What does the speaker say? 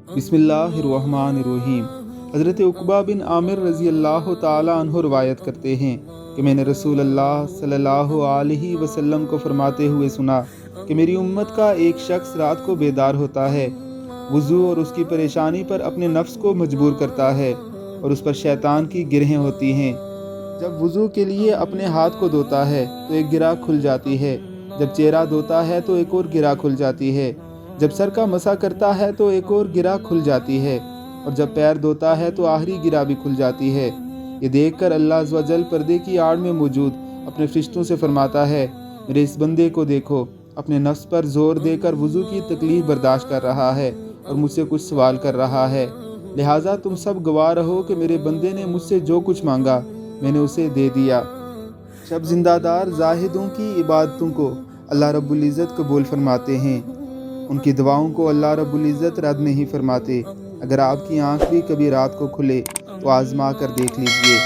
बिस्मिल्लाहिर्रहमानिर्रहीम। हज़रत उक़बा बिन आमिर रज़ी अल्लाह ताला अन्हु रवायत करते हैं कि मैंने रसूल अल्लाह सल्लल्लाहु अलैहि वसल्लम को फरमाते हुए सुना कि मेरी उम्मत का एक शख्स रात को बेदार होता है, वज़ू और उसकी परेशानी पर अपने नफ्स को मजबूर करता है और उस पर शैतान की गिरहें होती हैं। जब वज़ू के लिए अपने हाथ को धोता है तो एक गिरा खुल जाती है, जब चेहरा धोता है तो एक और गिरा खुल जाती है, जब सर का मसा करता है तो एक और गिरा खुल जाती है, और जब पैर धोता है तो आखिरी गिरा भी खुल जाती है। ये देखकर अल्लाह अज़्ज़ व जल पर्दे की आड़ में मौजूद अपने फरिश्तों से फरमाता है, मेरे इस बंदे को देखो, अपने नफ्स पर जोर देकर वज़ू की तकलीफ़ बर्दाश्त कर रहा है और मुझसे कुछ सवाल कर रहा है, लिहाजा तुम सब गवाह रहो कि मेरे बंदे ने मुझसे जो कुछ मांगा मैंने उसे दे दिया। शब जिंदादार जाहिदों की इबादतों को अल्लाह रब्बुल इज़्ज़त कबूल फरमाते हैं, उनकी दुआओं को अल्लाह रब्बुल इज़्ज़त रद्द नहीं फरमाते। अगर आपकी आँख भी कभी रात को खुले तो आज़मा कर देख लीजिए।